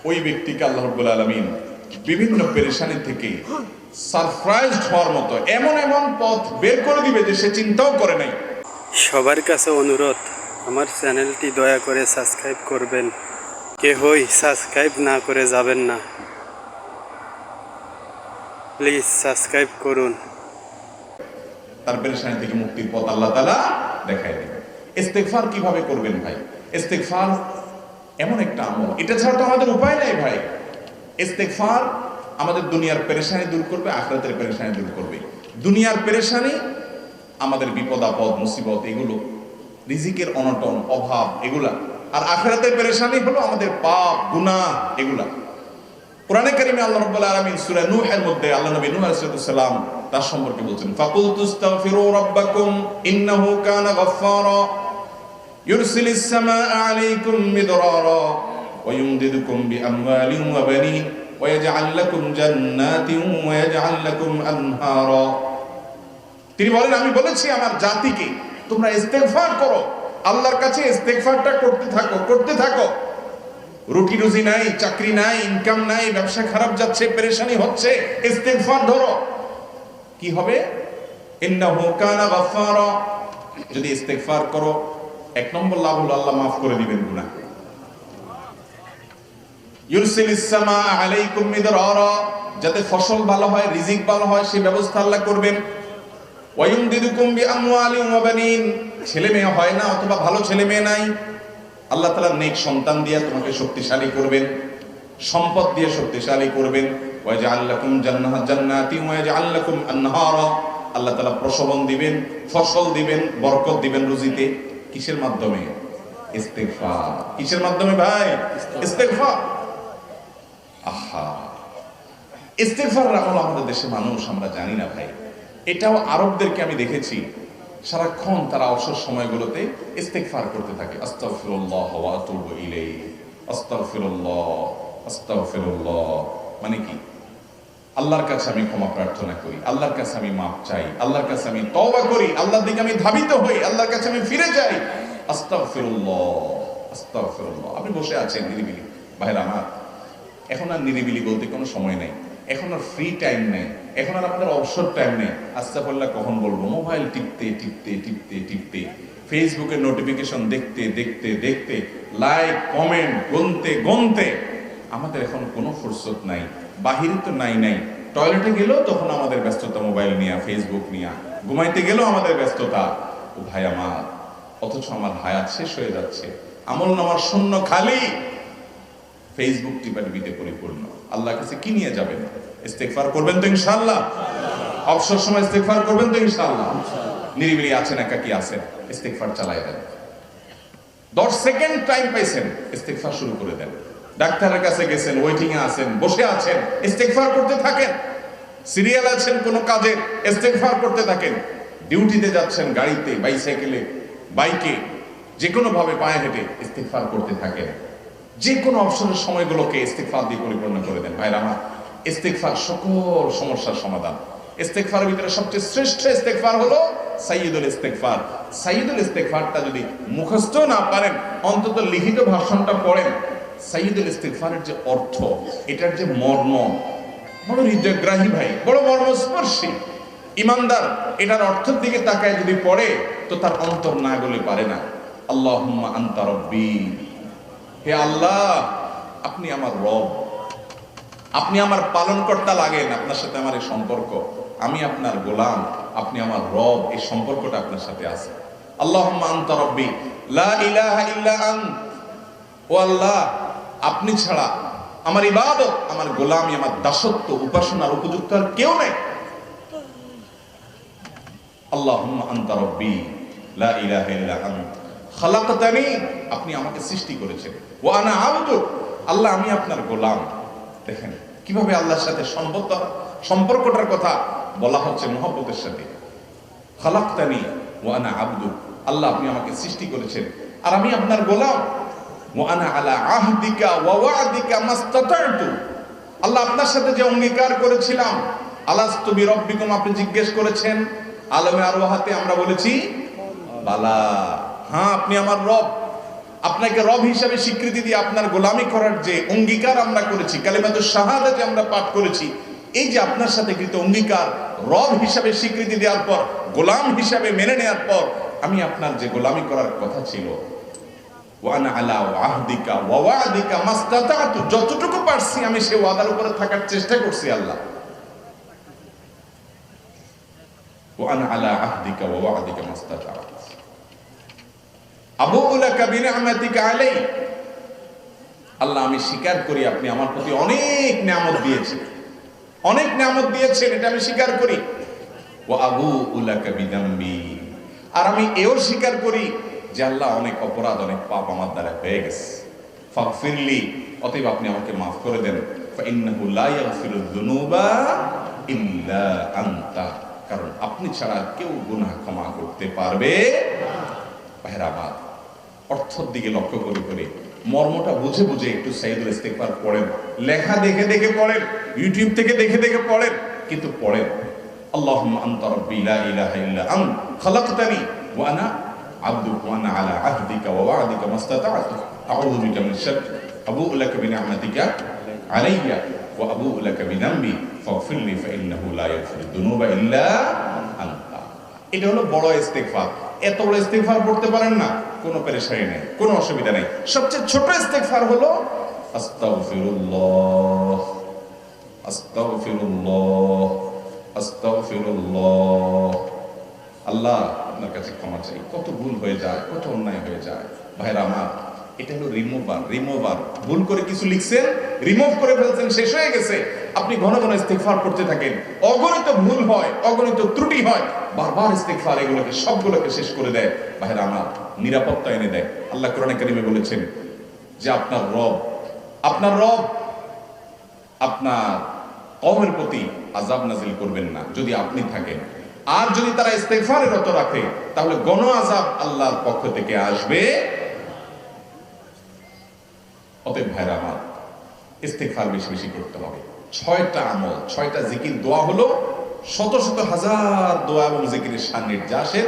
ওই ব্যক্তিকে আল্লাহ রাব্বুল আলামিন বিভিন্ন পেরেশানি থেকে সারপ্রাইজড হওয়ার মতো এমন এমন পথ বের করে দিবে যে সে চিন্তাও করে নাই। সবার কাছে অনুরোধ, আমার চ্যানেলটি দয়া করে সাবস্ক্রাইব করবেন। কেহই সাবস্ক্রাইব না করে যাবেন না, প্লিজ সাবস্ক্রাইব করুন। তার পেরেশানি থেকে মুক্তির পথ আল্লাহ তাআলা দেখায় দিবেন। ইস্তেগফার কিভাবে করবেন ভাই? ইস্তেগফার এমন একটা আমল, এটা ছাড়া তো আমাদের উপায় নাই ভাই। ইস্তেগফার আমাদের দুনিয়ার পেরেশানি দূর করবে, আখিরাতের পেরেশানি দূর করবে। দুনিয়ার পেরেশানি আমাদের বিপদ আপদ মুসিবত এগুলো, রিজিকের অনটন অভাব এগুলা, আর আখিরাতের পেরেশানি হলো আমাদের পাপ গুনাহ এগুলা। কোরআনে কারিমে আল্লাহ রাব্বুল আলামিন সূরা নূহের মধ্যে আল্লাহ নবী নূহ আলাইহিস সালাম তার সম্পর্কে বলছেন, ফাকুলতু আস্তাগফিরু রাব্বাকুম ইন্নাহু কানা গাফফারা ইউরসিলিস সামাআ আলাইকুম মিদরারা ওয়া ইউমদিদুকুম বিআমওয়ালিন ওয়া বানিন ওয়া ইয়াজআল লাকুম জান্নাতিন ওয়া ইয়াজআল লাকুম আনহারা। তিনি বলেন, আমি বলেছি আমার জাতিকে তোমরা ইস্তেগফার করো, আল্লাহর কাছে ইস্তেগফারটা করতে থাকো। রুটি রুজি নাই, চাকরি নাই, ইনকাম নাই, ব্যবসা খারাপ যাচ্ছে, পেরেশানি হচ্ছে, ইস্তেগফার ধরো। কি হবে? ইন্নাহু কানা গাফফারা। যদি ইস্তেগফার করো, এক নম্বর লাভ হলো আল্লাহ মাফ করে দিবেন গুনাহ। ইউরসিলিস সামাআ আলাইকুম মিদরারা, যাতে ফসল ভালো হয়, রিজিক ভালো হয় সেই ব্যবস্থা আল্লাহ করবেন। ওয়া ইউমদিদুকুম বিআমওয়ালিন ওয়া বানিন, ছেলে মেয়ে হয় না অথবা ভালো ছেলে মেয়ে নাই, আল্লাহ তাআলা নেক সন্তান দিয়ে তোমাকে শক্তিশালী করবেন, সম্পদ দিয়ে শক্তিশালী করবেন। ওয়া ইয়াজআল লাকুম জান্নাতিন ওয়া ইয়াজআল লাকুম আনহারা, আল্লাহ তাআলা প্রসবন দিবেন, ফসল দিবেন, বরকত দিবেন রুজিতে। কিসের মাধ্যমে? ইস্তেগফার। কিসের মাধ্যমে ভাই? ইস্তেগফার। আহা, ইস্তেগফার আমল আমাদের দেশে মানুষ আমরা জানি না ভাই। এটাও আরবদেরকে আমি দেখেছি, সারাক্ষণ তারা অবসর সময়গুলোতে ইস্তেগফার করতে থাকে, আস্তাগফিরুল্লাহ ওয়া আতুবু ইলাইহি, আস্তাগফিরুল্লাহ, আস্তাগফিরুল্লাহ। মানে কি? আল্লাহর কাছে আমি ক্ষমা প্রার্থনা করি, আল্লাহর কাছে আমি মাফ চাই, আল্লাহর কাছে আমি তওবা করি, আল্লাহর দিকে আমি ধাবিত হই, আল্লাহর কাছে আমি ফিরে যাই। আস্তাগফিরুল্লাহ, আস্তাগফিরুল্লাহ। আপনি বসে আছেন নিরিবিলি, ভাইরা আমার এখন আর নিরিবিলি বলতে কোনো সময় নেই, এখন আর ফ্রি টাইম নেই, এখন আর আমাদের অবসর টাইম নেই। আস্তাগফিরুল্লাহ কখন বলবো? মোবাইল টিপতে টিপতে টিপতে টিপতে, ফেসবুকের নোটিফিকেশন দেখতে দেখতে দেখতে, লাইক কমেন্ট গুনতে গুনতে আমাদের এখন কোনো ফুরসত নাই। বাহিরে তো নাই, টয়লেটে গেলেও তখন আমাদের ব্যস্ততা মোবাইল নিয়ে, ফেসবুক নিয়ে, ঘুমাইতে গেলেও আমাদের ব্যস্ততা। ও ভাই আমার, অথচ আমার হায়াত শেষ হয়ে যাচ্ছে, আমল নামার শূন্য খালি, ফেসবুক টিপাটিপিতে পরিপূর্ণ। আল্লাহর কাছে কি নিয়ে যাবেন? ইস্তেগফার করবেন তো ইনশাআল্লাহ? অবসর সময় ইস্তেগফার করবেন তো ইনশাআল্লাহ? নিরিবিলি আছেন, একাকী আছেন, ইস্তেগফার চালায় দেন। 10 সেকেন্ড টাইম পাইছেন, ইস্তেগফার শুরু করে দেন। ডাক্তারের কাছে গেছেন, ওয়েটিং এ আছেন, বসে আছেন, ইস্তেগফার করতে থাকেন। সিরিয়াল আছেন কোন কাজে, ইস্তেগফার করতে থাকেন। ডিউটিতে যাচ্ছেন, গাড়িতে, বাইসাইকেলে, বাইকে, যে কোনো ভাবে পায়ে হেঁটে ইস্তেগফার করতে থাকেন। যে কোনো অবসরের সময়গুলোকে ইস্তেগফার দিয়ে পরিপূর্ণ করে দেন। ভাইরা আমার, ইস্তেগফার সকল সমস্যার সমাধান। ইস্তেগফারের ভিতরে সবচেয়ে শ্রেষ্ঠ ইস্তেগফার হলো সাইয়্যিদুল ইস্তেগফার। সাইয়্যিদুল ইস্তেগফারটা যদি মুখস্থ না পারেন, অন্তত লিখিত ভাষণটা পড়েন। সাইয়্যিদুল ইস্তেগফারের যে অর্থ, এটার যে মর্ম, বড় হৃদয়গ্রাহী ভাই, বড় মর্মস্পর্শী। ইমানদার এটার অর্থের দিকে তাকায় যদি পড়ে, তো তার অন্তর না গলে পারে না। আল্লাহুম্মা আনতা রব্বি, হে আল্লাহ আপনি আমার রব, আপনি আমার পালনকর্তা লাগেন, আপনার সাথে আমার এই সম্পর্ক, আমি আপনার গোলাম, আপনি আমার রব, এই সম্পর্কটা আপনার সাথে আছে। আল্লাহুম্মা আনতা রব্বি লা ইলাহা ইল্লা আন্ত, ও আল্লাহ আপনি ছাড়া আমার ইবাদত, আমার গোলামি, আমার দাসত্ব, উপাসনার উপযুক্ত আর কেউ নেই। আল্লাহুম্মা আনতা রব্বি লা ইলাহা ইল্লা আন্ত খালাকতানি, আপনি আমাকে সৃষ্টি করেছেন, ওয়া আনা আবদুক, আল্লাহ আমি আপনার গোলাম। দেখেন কিভাবে আল্লাহর সাথে সম্পর্কটার কথা বলা হচ্ছে মহব্বতের সাথে। খালাকতানি ওয়া আনা আবদুক, আল্লাহ আপনি আমাকে সৃষ্টি করেছেন আর আমি আপনার গোলাম। ওয়া আনা আলা আহদিকা ওয়া ওয়া'দিকা মাস্তাতা'তু, আল্লাহ আপনার সাথে যে অঙ্গীকার করেছিলাম, আলাস্তু বিরাব্বিকুম, আপনি জিজ্ঞেস করেছেন, আলমে আরওয়াহাতে আমরা বলেছি বালা, হ্যাঁ আপনি আমার রব। আপনাকে রব হিসাবে স্বীকৃতি দিয়ে আপনার গোলামি করার যে অঙ্গীকার আমরা করেছি, কালিমাতুশ শাহাদা যে আমরা পাঠ করেছি, এই যে আপনার সাথে কৃত অঙ্গীকার, রব হিসাবে স্বীকৃতি দেওয়ার পর, গোলাম হিসাবে মেনে নেওয়ার পর, আমি আপনার যে গোলামি করার কথা ছিল, ওয়ানা আলা আহদিকা ওয়া ওয়াদিকা মাস্তাতাতু, যতটুকু পারছি আমি সেই ওয়াদার উপরে থাকার চেষ্টা করছি আল্লাহ। ওয়ানা আলা আহদিকা ওয়া ওয়াদিকা মাস্তাতাতু আবুউ লাকা বিনি'মাতিকা আলাই, আল্লাহ আমি স্বীকার করি আপনি আমার প্রতি অনেক নিয়ামত দিয়েছেন, অনেক নিয়ামত দিয়েছেন, এটা আমি স্বীকার করি। ওয়া আবুউ লাকা বিযামবি, আর আমি এও স্বীকার করি যে আল্লাহ অনেক অপরাধ, অনেক পাপ আমার দ্বারা হয়ে গেছে। ফাগফিরলি, অতএব আপনি আমাকে মাফ করে দেন। ফাইন্নাহু লা ইয়াগফিরুয যুনুবা ইল্লা আনতা, কারণ আপনি ছাড়া কেউ গুনাহ ক্ষমা করতে পারবে না। আমার অর্থের দিকে লক্ষ্য করে করে, মর্মটা বুঝে বুঝে একটু সাইয়্যিদুল ইস্তিগফার পড়েন, লেখা দেখে দেখে পড়েন, ইউটিউব থেকে দেখে দেখে পড়েন, কিন্তু পড়েন। আল্লাহুম্মা আনতা রাব্বি লা ইলাহা ইল্লা আনতা খালাকতানি ওয়া আনা আবদুকা ওয়া আনা আলা আহদিকা ওয়া ওয়া'দিকা মাস্তাতা'তু আউযু বিকা মিন শাররি আবুউ লাকা বিনি'মাতিকা আলাইয়া ওয়া আবুউ লাকা বিযামবি ফাগফিরলি ফাইন্নাহু লা ইয়াগফিরুয যুনুবা ইল্লা আনতা। এটা হলো বড় ইস্তিগফার। এত বড় ইস্তিগফার পড়তে পারেন না, কোনো পেরেশানি নেই, কোনো অসুবিধা নেই। সবচেয়ে ছোট ইস্তিগফার হলো আস্তাগফিরুল্লাহ, আস্তাগফিরুল্লাহ, আস্তাগফিরুল্লাহ। আল্লাহ আপনার কাছে ক্ষমা চাই, কত ভুল হয়ে যায়, কত অন্যায় হয়ে যায়। ভাইরা আমার, এটা হলো রিমুভার। ভুল করে কিছু লিখছেন, রিমুভ করে ফেলছেন, শেষ হয়ে গেছে। আপনি ঘন ঘন ইস্তিগফার করতে থাকেন, অগণিত ভুল হয়, অগণিত ত্রুটি হয়, বারবার ইস্তিগফার এগুলোকে সবগুলোকে শেষ করে দেয়। ভাইরা আমার, নিরাপত্তা এনে দেয়। আল্লাহ কোরআনে কারিমে বলেছেন যে আপনার রব আপনার কওমের প্রতি আযাব নাযিল করবেন না যদি আপনি থাকেন। আর যদি তারা ইস্তিগফারে রত রাখে, তাহলে গণ আযাব আল্লাহর পক্ষ থেকে আসবে। অতএব ভাইরা আমার, ইস্তিগফার বেশি বেশি করতে হবে। 6টা আমল, 6টা জিকির, দোয়া হলো শত শত হাজার দোয়া এবং জিকিরের সান্নিধ্যে।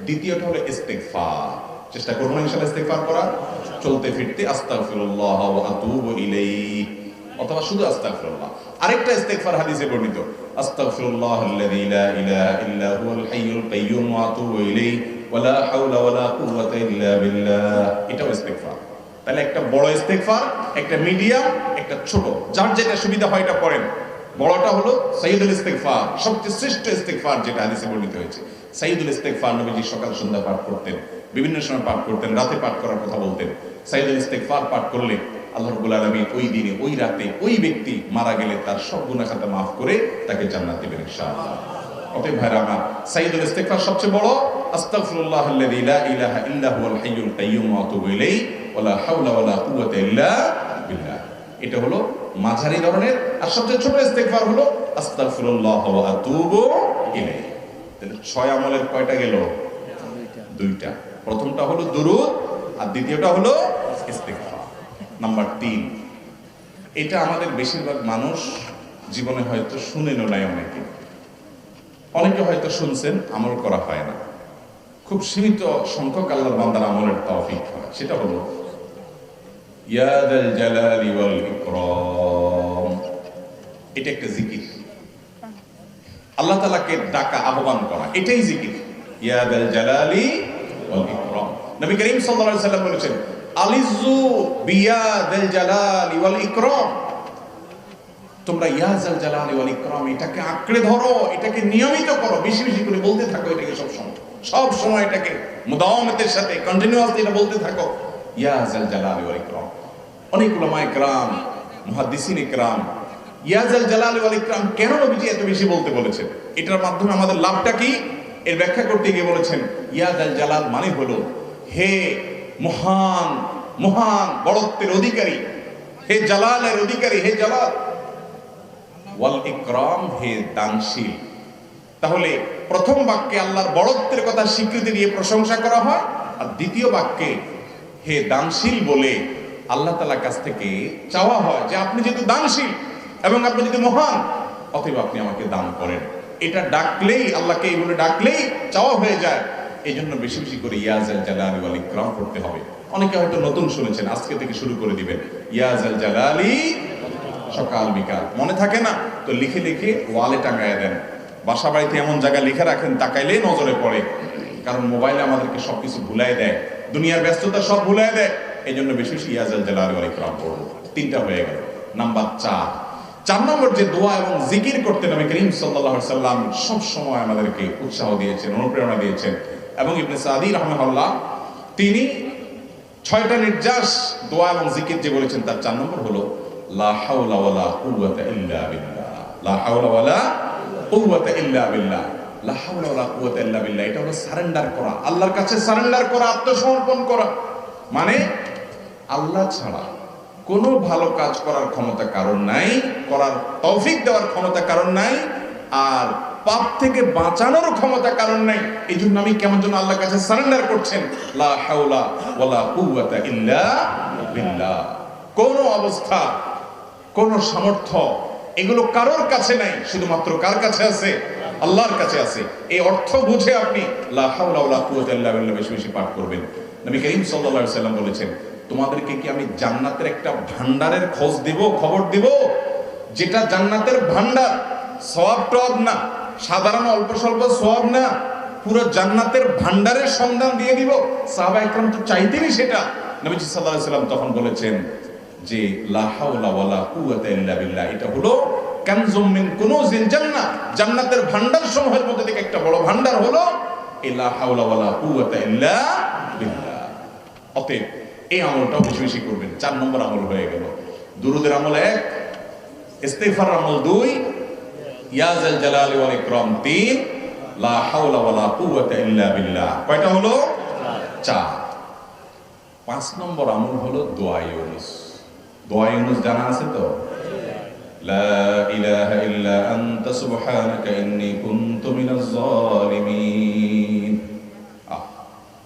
দ্বিতীয়টা হলো ইস্তিগফার। চেষ্টা করবো ইনশাআল্লাহ ইস্তিগফার করার, চলতে ফিরতে আস্তাগফিরুল্লাহ ওয়া আতুবু ইলাইহি, অথবা শুধু আস্তাগফিরুল্লাহ। আরেকটা ইস্তিগফার হাদিসে বর্ণিত, আস্তাগফিরুল্লাহাল্লাযী লা ইলাহা ইল্লা হুয়াল হাইয়ুল কাইয়্যুম ওয়া আতুবু ইলাইহি ওয়া লা হাওলা ওয়া লা কুওয়াতা ইল্লা বিল্লাহ। এটাও ইস্তিগফার। তাহলে একটা বড় ইস্তিগফার, একটা মিডিয়াম, একটা ছোট, যার যেটা সুবিধা হয় এটা পড়েন। বড়টা হলো সাইয়্যিদুল ইস্তিগফার, সবচেয়ে শ্রেষ্ঠ ইস্তিগফার যেটা হাদিসে বর্ণিত হয়েছে। সাইয়্যিদুল ইস্তিগফার নবীজি সকাল সন্ধ্যা পাঠ করতেন, বিভিন্ন সময় পাঠ করতেন, রাতে পাঠ করার কথা বলতেন। সাইয়্যিদুল ইস্তিগফার পাঠ করলে আল্লাহ রাব্বুল আলামিন ওই দিনে, ওই রাতে, ওই ব্যক্তি মারা গেলে তার সব গুনাহ খাতা মাফ করে তাকে জান্নাত দিবেন ইনশাআল্লাহ। অতএব ভাইরা আমার, সাইয়্যিদুল ইস্তিগফার সবচেয়ে বড়, আস্তাগফিরুল্লাহাল্লাযী লা ইলাহা ইল্লা হুয়াল হাইয়ুল কাইয়্যুম ওয়া আতুবু ইলাইহি ওয়া লা হাওলা ওয়া লা কুওয়াতা ইল্লা বিল্লাহ। এটা হলো মাঝারি ধরনের। আর সবচেয়ে ছোট ইস্তিগফার হলো আস্তাগফিরুল্লাহ ওয়া আতুবু ইলাইহি। তাহলে 6 আমলের কয়টা গেল? 2টা। প্রথমটা হলো দুরূদ, আর দ্বিতীয়টা হলো ইস্তিগফার। নাম্বার 3, এটা আমাদের বেশিরভাগ মানুষ জীবনে হয়তো শুনেনও নাই, অনেকে হয়তো শুনছেন, আমল করা হয় না। খুব সীমিত সংখ্যক আল্লাহর বান্দার আমলের তৌফিক হয়। সেটা হলো ইয়া যাল জালালি ওয়াল ইকরাম। এটা একটা জিকির, আল্লাহ তাআলাকে ডাকা, আহ্বান করা, এটাই জিকির। ইয়া যাল জালালি ওয়াল ইকরাম। নবী করিম সাল্লাল্লাহু আলাইহি ওয়াসাল্লাম বলেছেন, আলিজু বিয়া যাল জালালি ওয়াল ইকরাম। তোমরা ইয়া যাল জালালি ওয়াল ইকরাম, এটাকে আঁকড়ে ধরো, এটাকে নিয়মিত করো, বেশি বেশি করে বলতে থাকো এটাকে সব সময় এটাকে মুদাওয়ামাতের সাথে কন্টিনিউয়াসলি এটা বলতে থাকো, ইয়া যাল জালালি ওয়াল ইকরাম। অনেক উলামায়ে কেরাম, মুহাদ্দিসিনে কেরাম ইয়া যাল জালালি ওয়াল ইকরাম কেন নবীজি এত বেশি বলতে বলেছেন, এটার মাধ্যমে আমাদের লাভটা কি, এর ব্যাখ্যা করতে গিয়ে বলেছেন, ইয়া যাল জালাল মানে হলো হে মহান মহান বড়ত্বের অধিকারী, হে জালালের অধিকারী, হে জালাল। ওয়াল ইকরাম, হে দানশীল। তাহলে প্রথম বাক্যে আল্লাহর বড়ত্বের কথা স্বীকৃতি দিয়ে প্রশংসা করা হয়, আর দ্বিতীয় বাক্যে হে দানশীল বলে আল্লাহ তাআলার কাছ থেকে চাওয়া হয় যে আপনি যেহেতু দানশীল এবং আপনি যদি মহান, অতএব আপনি আমাকে দান করেন। এটা ডাকলেই, আল্লাহকে এই বলে ডাকলেই চাওয়া হয়ে যায়। এই জন্য বেশি বেশি করে ইয়া যাল জালালি ওয়াল ইকরাম করতে হবে। অনেকে হয়তো নতুন শুনেছেন, আজকে থেকে শুরু করে দিবেন। ইয়া জাল জালালি, সকাল বিকাল মনে থাকে না তো লিখে লিখে ওয়ালে টাঙায় দেন। বাসা বাড়িতে এমন জায়গায় লিখে রাখেন তাকাইলেই নজরে পড়ে, কারণ মোবাইলে আমাদেরকে সবকিছু ভুলাই দেয়, দুনিয়ার ব্যস্ততা সব ভুলাই দেয়। এই জন্য বেশি বেশি ইয়া জাল জালালি ওয়াল ইকরাম পড়বো। 3টা হয়ে গেল। নাম্বার 4 নম্বর যে দোয়া এবং জিকির করতে নবী করিম সাল্লাল্লাহু আলাইহি সাল্লাম সব সময় আমাদেরকে উৎসাহ দিয়েছেন, অনুপ্রেরণা দিয়েছেন। এবং ইবনে সাদি রাহিমাহুল্লাহ তিনি 6টা নির্যাস দোয়া এবং জিকির যে বলেছেন তার 4 নম্বর হলো লা হাওলা ওয়ালা কুওয়াতা ইল্লা বিল্লাহ। লা হাওলা ওয়ালা কুওয়াতা ইল্লা বিল্লাহ। লা হাওলা ওয়ালা কুওয়াতা ইল্লা বিল্লাহ, এটা হলো সারেন্ডার করা, আল্লাহর কাছে সারেন্ডার করা, আত্মসমর্পণ করা। মানে আল্লাহ ছাড়া কোনো ভালো কাজ করার ক্ষমতা কারণ নাই, করার তৌফিক দেওয়ার ক্ষমতা কারণ নাই, আর পাপ থেকে বাঁচানোর ক্ষমতা কারণ নাই। এই জন্য আমি কেমন যেন আল্লাহর কাছে সারেন্ডার করছেন, লা হাওলা ওয়ালা কুওয়াতা ইল্লা বিল্লাহ। কোন অবস্থা, কোন সামর্থ্য এগুলো কারোর কাছে নাই, শুধুমাত্র কার কাছে আছে? আল্লাহর কাছে আছে। এই অর্থ বুঝে আপনি লা হাওলা ওয়ালা কুওয়াতা ইল্লা বিল্লাহ বেশি বেশি পাঠ করবেন। নবী করিম সাল্লাল্লাহু আলাইহি সাল্লাম বলেছেন, তোমাদেরকে কি আমি জান্নাতের একটা ভান্ডারের খোঁজ দিব, খবর দিব, যেটা জান্নাতের ভান্ডার, সওয়াব টওয়াব না, সাধারণ অল্প স্বল্প সওয়াব না, পুরো জান্নাতের ভান্ডারের সন্ধান দিয়ে দিব। সাহাবায়ে কেরাম তো চাইতেনই সেটা। নবীজি সাল্লাল্লাহু আলাইহি সাল্লাম তখন বলেছেন যে লা হাওলা ওয়ালা কুওয়াতা ইল্লা বিল্লাহ, এটা হলো কানজুম মিন কুনুজিল জান্নাহ, জান্নাতের ভান্ডার সমূহের মধ্যে থেকে একটা বড় ভান্ডার হলো লা হাওলা ওয়ালা কুওয়াতা ইল্লা বিল্লাহ। অতএব এই আমলটাও বেশি বেশি করবেন। 4 নম্বর আমল হয়ে গেল। দুরুদের আমল 1, ইস্তিগফার আমল 2, ইয়া জাল জালালি ওয়াল ইকরাম 3, লা হাওলা ওয়ালা কুওয়াতা ইল্লা বিল্লাহ। কয়টা হলো? 4। 5 নম্বর আমল হলো দোয়া ইউনুস। দোয়া ইউনুস জানা আছে তো? লা ইলাহা ইল্লা আনতা সুবহানাকা ইন্নী কুনতু মিনাজ জালিমিন।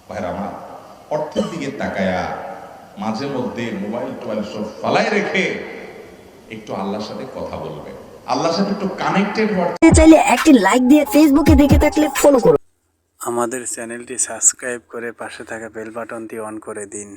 ভাইরা আমার, অর্থের দিকে তাকায়া মাঝে মধ্যে মোবাইল টোবাইল সব ফালায় রেখে একটু আল্লাহর সাথে কথা বলবে, আল্লাহর সাথে একটু কানেক্টেড হওয়ার। চাইলে একটি লাইক দিয়ে ফেসবুকে দেখে থাকলে ফলো করুন। আমাদের চ্যানেলটি সাবস্ক্রাইব করে পাশে থাকা বেল বাটনটি অন করে দিন।